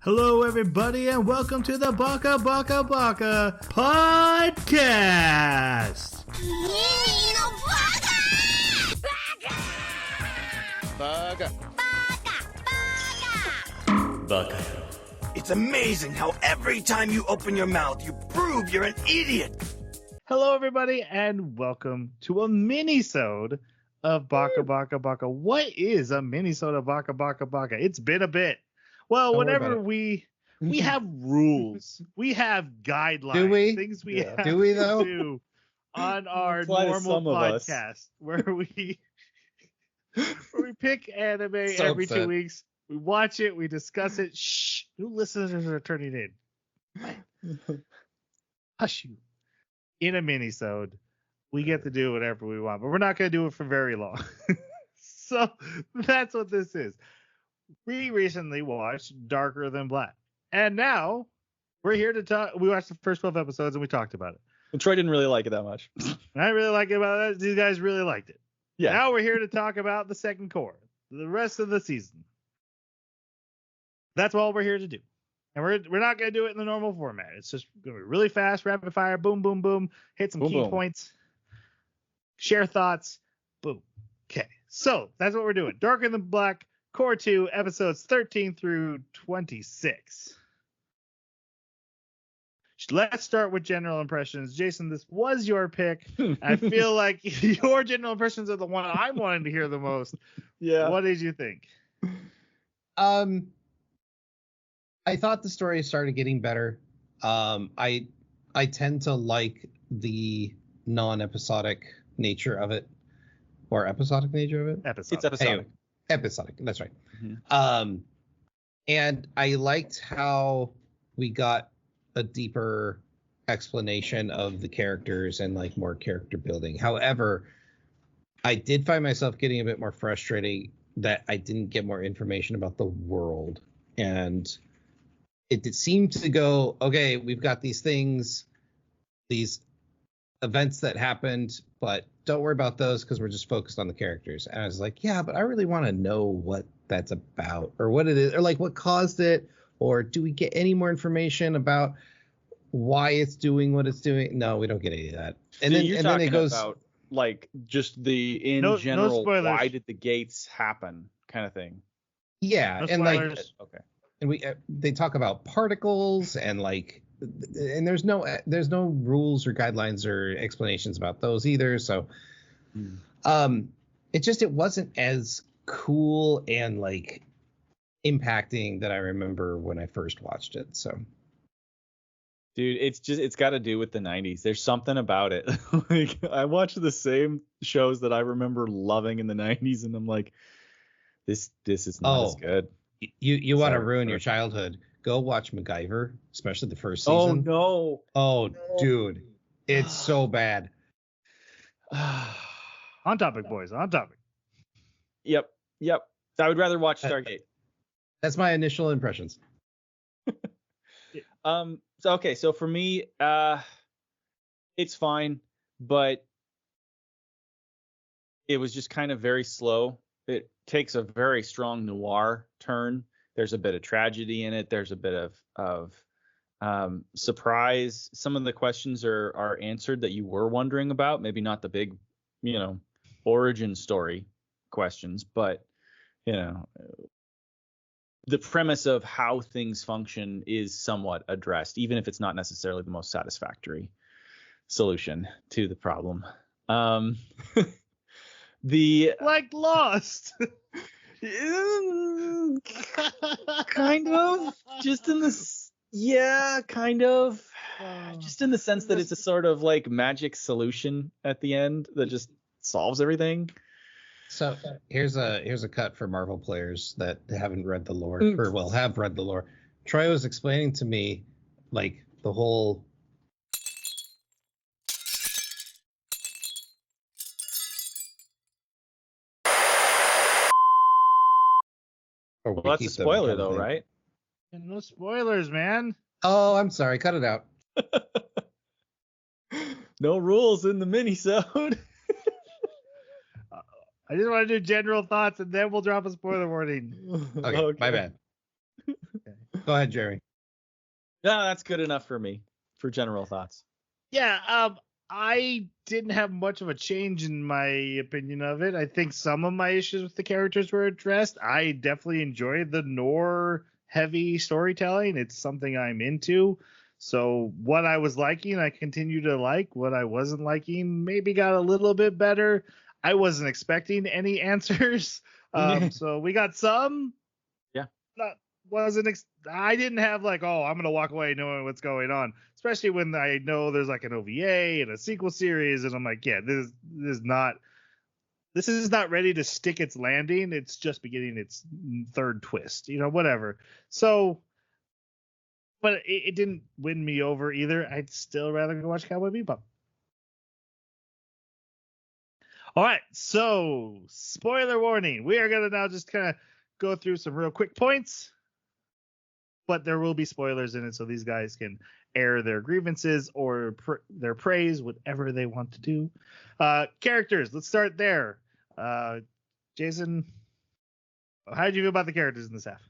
Hello, everybody, and welcome to the Baka podcast. Baka. It's amazing how every time you open your mouth, you prove you're an idiot. Hello, everybody, and welcome to a Minisode of Baka. What is a Minisode of Baka? It's been a bit. Well, whenever we have rules, we have guidelines, do we? Things we have do we though? to do on our normal podcast where we pick anime every 2 weeks. We watch it, we discuss it. Shh, new listeners are turning in. Hush you. In a minisode, we get to do whatever we want, but we're not going to do it for very long. So that's what this is. We recently watched Darker Than Black, and now we're here to talk. We watched the first 12 episodes and we talked about it. And Troy didn't really like it that much. I really like it about it. These guys really liked it. Yeah. Now we're here to talk about the second core, the rest of the season. That's all we're here to do. And we're not going to do it in the normal format. It's just going to be really fast, rapid fire, boom, boom, boom, hit some key points, share thoughts, boom. Okay, so that's what we're doing. Darker Than Black, Core 2, episodes 13 through 26. Let's start with general impressions. Jason, this was your pick. I feel like your general impressions are the one I'm wanting to hear the most. Yeah. What did you think? I thought the story started getting better. I tend to like the non-episodic nature of it, or episodic nature of it. Episodic. It's episodic. Anyway, episodic. That's right. Mm-hmm. And I liked how we got a deeper explanation of the characters and like more character building. However, I did find myself getting a bit more frustrating that I didn't get more information about the world. And it seemed to go, okay, we've got these things, these events that happened, but don't worry about those because we're just focused on the characters. And I was like, yeah, but I really want to know what that's about, or what it is, or like what caused it, or do we get any more information about why it's doing what it's doing? No, we don't get any of that. And So then you're and then talking it goes about like just the No general spoilers. why did the gates happen kind of thing. yeah, No and like spoilers. Okay. and we they talk about particles and like, and there's no rules or guidelines or explanations about those either. So it wasn't as cool and like impacting that I remember when I first watched it. So Dude, it's got to do with the 90s. There's something about it. Like I watch the same shows that I remember loving in the 90s and I'm like this is not as good. you want to Sorry. ruin your childhood, go watch MacGyver, especially the first Oh season. no. Oh dude, it's so bad. On topic, boys. On topic. Yep. I would rather watch Stargate. That's my initial impressions. So for me, it's fine, but it was just kind of very slow. It takes a very strong noir turn. There's a bit of tragedy in it. There's a bit of surprise. Some of the questions are answered that you were wondering about. Maybe not the big, origin story questions, but the premise of how things function is somewhat addressed, even if it's not necessarily the most satisfactory solution to the problem. The Like Lost. kind of just in this, yeah, kind of just in the sense that it's a sort of like magic solution at the end that just solves everything. So here's a cut for Marvel players that haven't read the lore, or well, have read the lore. Troy was explaining to me like the whole. Well, that's a spoiler though, right? No spoilers, man. Oh, I'm sorry. Cut it out. No rules in the minisode. I just want to do general thoughts and then we'll drop a spoiler warning. Okay. My bad. Okay. Go ahead, Jerry. No, that's good enough for me for general thoughts. Yeah, I didn't have much of a change in my opinion of it. I think some of my issues with the characters were addressed. I definitely enjoyed the Nor heavy storytelling. It's something I'm into. So what I was liking, I continue to like. What I wasn't liking maybe got a little bit better. I wasn't expecting any answers. So we got some. Yeah. I didn't have like, oh, I'm gonna walk away knowing what's going on, especially when I know there's like an OVA and a sequel series, and I'm like, yeah, this is not ready to stick its landing. It's just beginning its third twist, whatever. So, but it didn't win me over either. I'd still rather go watch Cowboy Bebop. All right, so spoiler warning. We are gonna now just kind of go through some real quick points. But there will be spoilers in it, so these guys can air their grievances or their praise, whatever they want to do. Characters, let's start there. Jason, how did you feel about the characters in this half?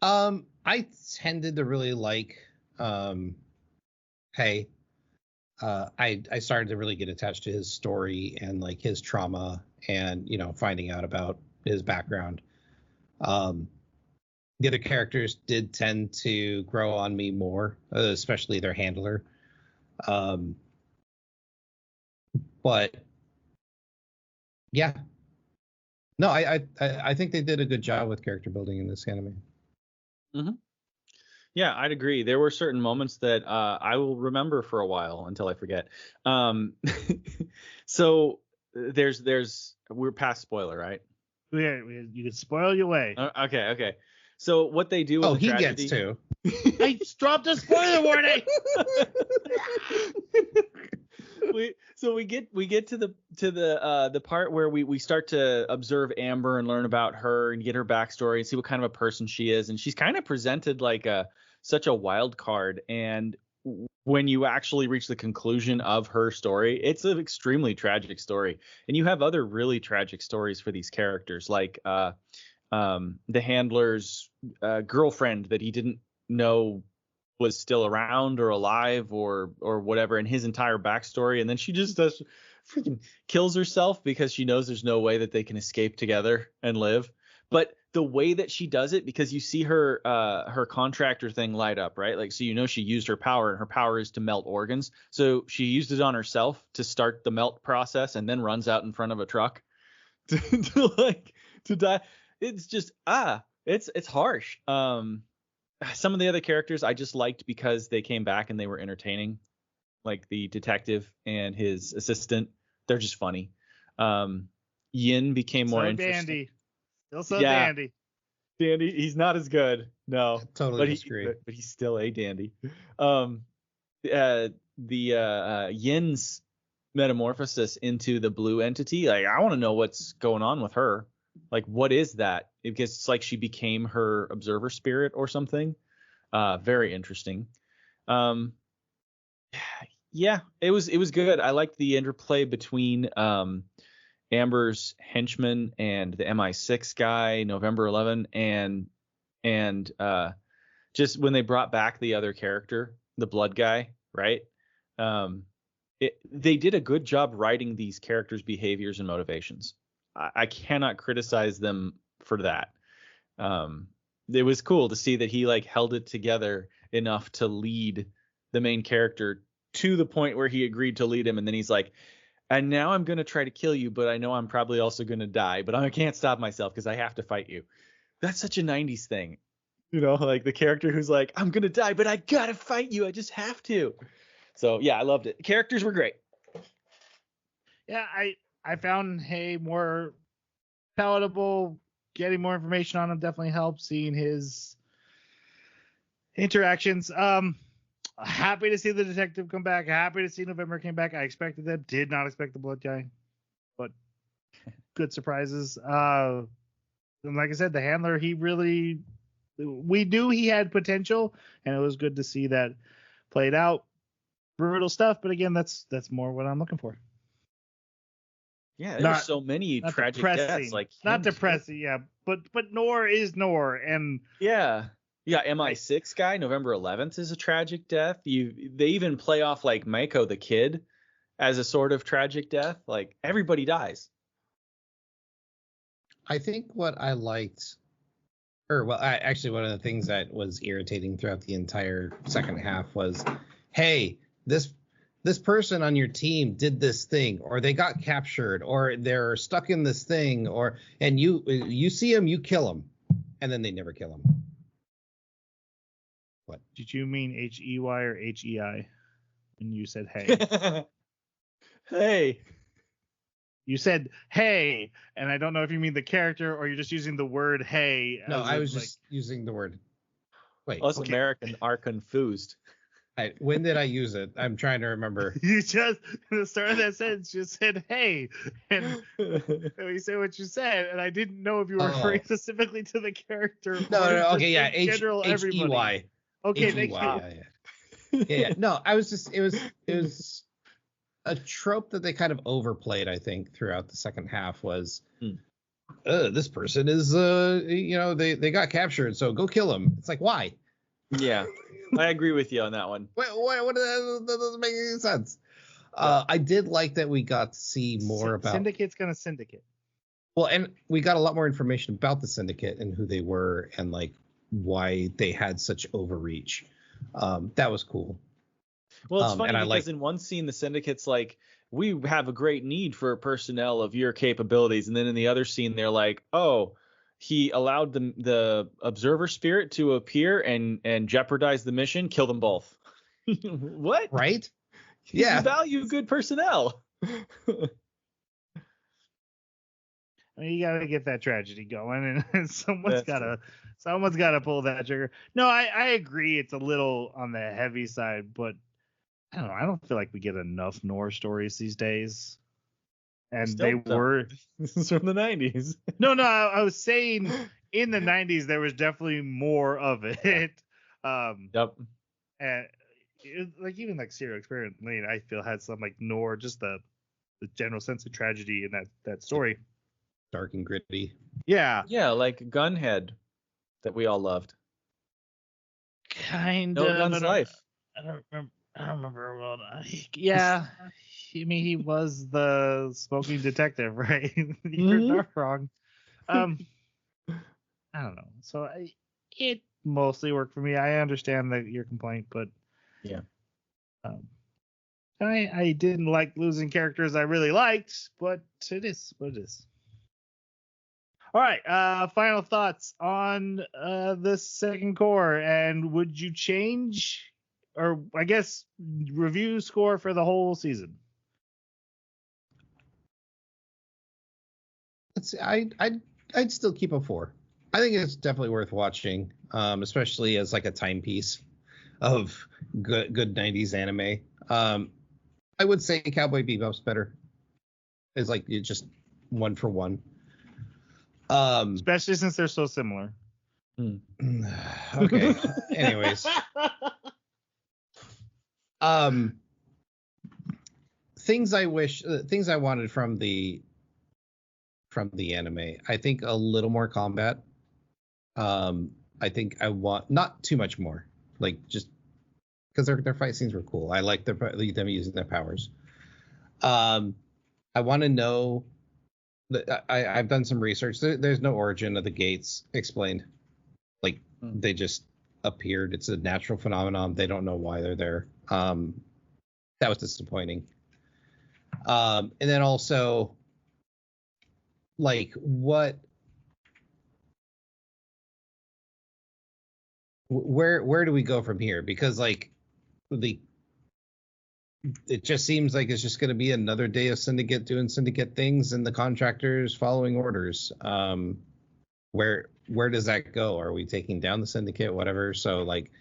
I tended to really like Hey. I started to really get attached to his story and like his trauma and finding out about his background. The other characters did tend to grow on me more, especially their handler. But yeah, no, I think they did a good job with character building in this anime. Mm-hmm. Yeah, I'd agree. There were certain moments that I will remember for a while until I forget. So we're past spoiler, right? Yeah, you can spoil your way. Okay. So what they do? Oh, he tragedy, gets to. I dropped a spoiler warning. we get to the part where we start to observe Amber and learn about her and get her backstory and see what kind of a person she is, and she's kind of presented like such a wild card. And when you actually reach the conclusion of her story, it's an extremely tragic story. And you have other really tragic stories for these characters, like the handler's girlfriend that he didn't know was still around or alive or whatever, and his entire backstory. And then she just freaking kills herself because she knows there's no way that they can escape together and live. But the way that she does it, because you see her contractor thing light up, right? Like, so she used her power, and her power is to melt organs. So she used it on herself to start the melt process, and then runs out in front of a truck to die. It's just it's harsh. Some of the other characters I just liked because they came back and they were entertaining, like the detective and his assistant. They're just funny. Yin became more interesting. Dandy. Still dandy. Dandy, he's not as good. No, totally disagree. But he's still a dandy. Yin's metamorphosis into the blue entity. Like, I want to know what's going on with her. Like, what is that? Because it's like she became her observer spirit or something. Very interesting. Yeah, it was good. I liked the interplay between Amber's henchman and the MI6 guy, November 11, and just when they brought back the other character, the blood guy, right? They did a good job writing these characters' behaviors and motivations. I cannot criticize them for that. It was cool to see that he like held it together enough to lead the main character to the point where he agreed to lead him, and then he's like, and now I'm going to try to kill you, but I know I'm probably also going to die, but I can't stop myself because I have to fight you. That's such a 90s thing. Like the character who's like, I'm going to die, but I got to fight you. I just have to. So, yeah, I loved it. Characters were great. Yeah, I found Hay more palatable. Getting more information on him definitely helped. Seeing his interactions. Happy to see the detective come back. Happy to see November came back. I expected that. Did not expect the blood guy, but good surprises. And like I said, the handler, we knew he had potential, and it was good to see that played out. Brutal stuff, but again, that's more what I'm looking for. Yeah, there's so many tragic deaths. Like, not depressing, yeah. But Nor is Nor, and yeah, Yeah, MI6 guy, November 11th is a tragic death. They even play off like Mako the kid as a sort of tragic death. Like everybody dies. I think what I liked, actually one of the things that was irritating throughout the entire second half was, hey, this person on your team did this thing, or they got captured, or they're stuck in this thing, and you see them, you kill them, and then they never kill them. What? Did you mean HEY or HEI when you said hey? Hey. You said hey, and I don't know if you mean the character or you're just using the word hey. No, I was just using the word. Wait. Us Americans are confused. When did I use it? I'm trying to remember. You just, at the start of that sentence, just said hey, and you said what you said, and I didn't know if you were referring specifically to the character. No, okay, yeah, general everybody. Okay, thank you. Yeah. No, I was just, it was a trope that they kind of overplayed, I think, throughout the second half was, this person is, they got captured, so go kill him. It's like, why? Yeah, I agree with you on that one. What that doesn't make any sense. I did like that we got to see more about Syndicate's gonna syndicate. Well, and we got a lot more information about the Syndicate and who they were and like why they had such overreach. That was cool. Well, it's funny because in one scene, the Syndicate's like, we have a great need for personnel of your capabilities. And then in the other scene, they're like, oh, he allowed the observer spirit to appear and jeopardize the mission, kill them both. What? Right? Yeah. Value good personnel. I mean, you got to get that tragedy going, and someone's got to pull that trigger. No, I agree. It's a little on the heavy side, but I don't know. I don't feel like we get enough Norse stories these days. And they were. This is from the 90s. No, I was saying in the 90s there was definitely more of it. Yep. And like even like Serial Experiment Lane, I feel had some like just the general sense of tragedy in that story. Dark and gritty. Yeah. Yeah, like Gunhead that we all loved. Kind of. No Gun's Life. I don't remember well. Yeah. I mean, he was the smoking detective, right? You're not wrong. I don't know. So it mostly worked for me. I understand your complaint, but yeah. I didn't like losing characters I really liked, but it is what it is. All right. Final thoughts on this second core, and would you change, or I guess review score for the whole season? Let's see, I'd still keep a 4. I think it's definitely worth watching, especially as like a timepiece of good 90s anime. I would say Cowboy Bebop's better. It's like it's just 1 for 1. Especially since they're so similar. Okay. Anyways. Things I wanted from the anime. I think a little more combat. I think I want not too much more, like just because their fight scenes were cool. I like them using their powers. I want to know that I've done some research. There's no origin of the gates explained. Like they just appeared. It's a natural phenomenon. They don't know why they're there. That was disappointing. And then also, like where do we go from here? Because like it just seems like it's just going to be another day of Syndicate doing Syndicate things and the contractors following orders. Where does that go? Are we taking down the Syndicate? Whatever. So like,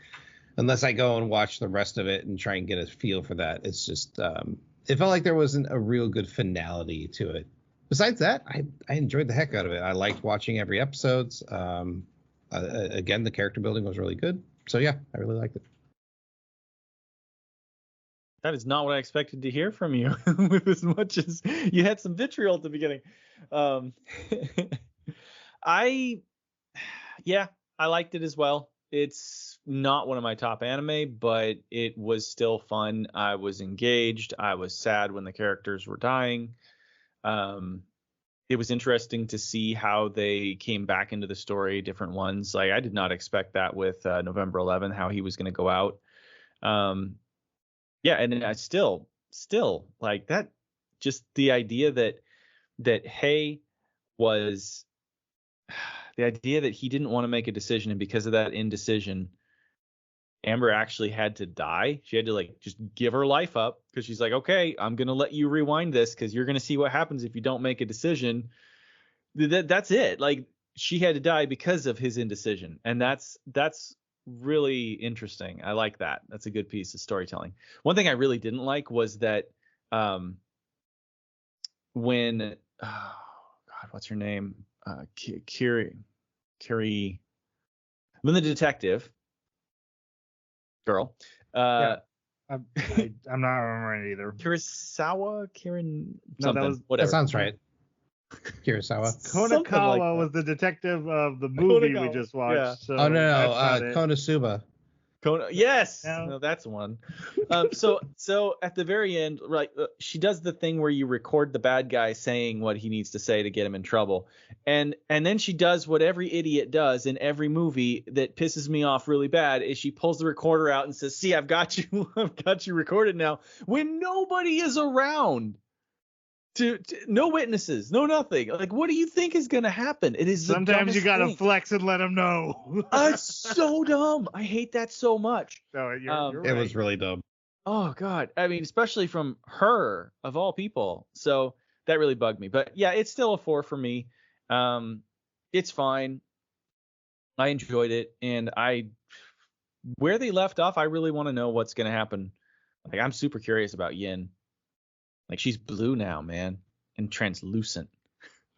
unless I go and watch the rest of it and try and get a feel for that, it's just it felt like there wasn't a real good finality to it. Besides that, I enjoyed the heck out of it. I liked watching every episode. Again, the character building was really good. So yeah, I really liked it. That is not what I expected to hear from you, with as much as you had some vitriol at the beginning. I liked it as well. It's not one of my top anime, but it was still fun. I was engaged. I was sad when the characters were dying. It was interesting to see how they came back into the story, different ones. Like I did not expect that with November 11, how he was going to go out. Yeah, and then I still like that. Just the idea that Hay was the idea that he didn't want to make a decision, and because of that indecision, Amber actually had to die. She had to like just give her life up because she's like, okay, I'm gonna let you rewind this because you're gonna see what happens if you don't make a decision. That's it. Like she had to die because of his indecision, and that's really interesting. I like that. That's a good piece of storytelling. One thing I really didn't like was that when oh God, what's her name? Kiri, when the detective girl. I'm not remembering it either. Kirin No, something. that was Whatever. That sounds right. Kurosawa. Konakawa like was the detective of the movie we just watched. yeah. So Oh no, that's not it. Konosuba. Yes, No. no, that's one. So at the very end, right, she does the thing where you record the bad guy saying what he needs to say to get him in trouble, and then she does what every idiot does in every movie that pisses me off really bad is she pulls the recorder out and says, "See, I've got you recorded now," when nobody is around. To no witnesses, no nothing. Like, what do you think is gonna happen? It is Sometimes you gotta thing. flex and let them know. It's so dumb. I hate that so much. No, you're It right. was really dumb. Oh God. I mean, especially from her of all people. So that really bugged me. But yeah, it's still a 4 for me. It's fine. I enjoyed it, and where they left off, I really want to know what's gonna happen. Like, I'm super curious about Yin. Like, she's blue now, man, and translucent.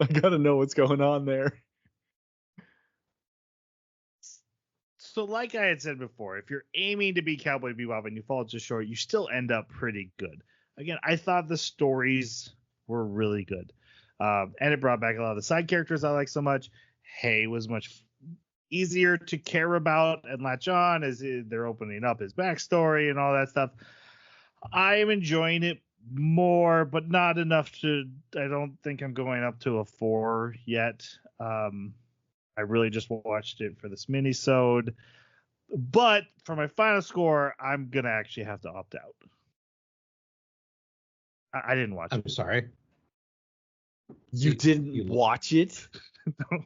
I gotta know what's going on there. So like I had said before, if you're aiming to be Cowboy Bebop and you fall just short, you still end up pretty good. Again, I thought the stories were really good. And it brought back a lot of the side characters I like so much. Hay was much easier to care about and latch on as they're opening up his backstory and all that stuff. I am enjoying it more, but not enough to, I don't think I'm going up to a 4 yet. I really just watched it for this minisode, but for my final score, I'm gonna actually have to opt out. I didn't watch it. I'm sorry. You didn't watch it? No.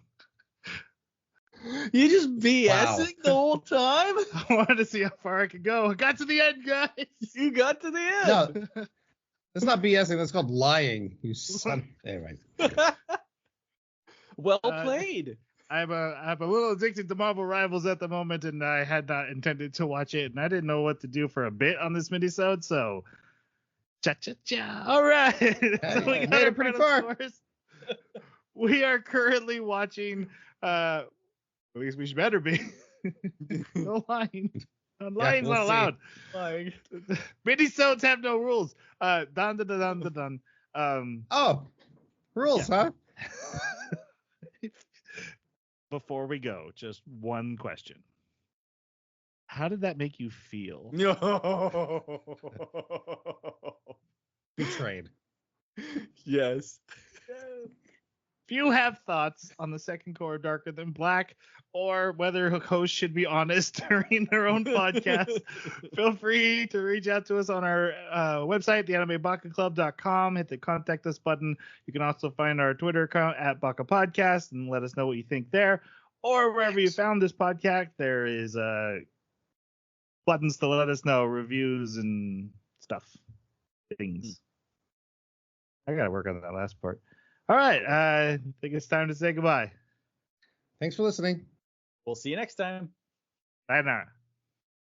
You just BSing the whole time? I wanted to see how far I could go. I got to the end, guys. You got to the end. No, that's not BSing. That's called lying. You son. Anyway. Well played. I'm a little addicted to Marvel Rivals at the moment, and I had not intended to watch it, and I didn't know what to do for a bit on this minisode, so cha-cha-cha. All right. So we got made our it pretty final far. scores. We are currently watching, at least we better be. No lying. Lying's we'll not see. allowed. Lying. Minisodes have no rules. Dandadan. Oh, rules, huh? Before we go, just one question. How did that make you feel? No. Betrayed. Yes. If you have thoughts on the second core of Darker Than Black, or whether hosts should be honest during their own podcast, feel free to reach out to us on our website, theanimebakaclub.com. Hit the contact us button. You can also find our Twitter account at Baka Podcast and let us know what you think there. Or wherever you found this podcast, there is buttons to let us know, reviews and stuff. Things. I got to work on that last part. All right. I think it's time to say goodbye. Thanks for listening. We'll see you next time. Bye now.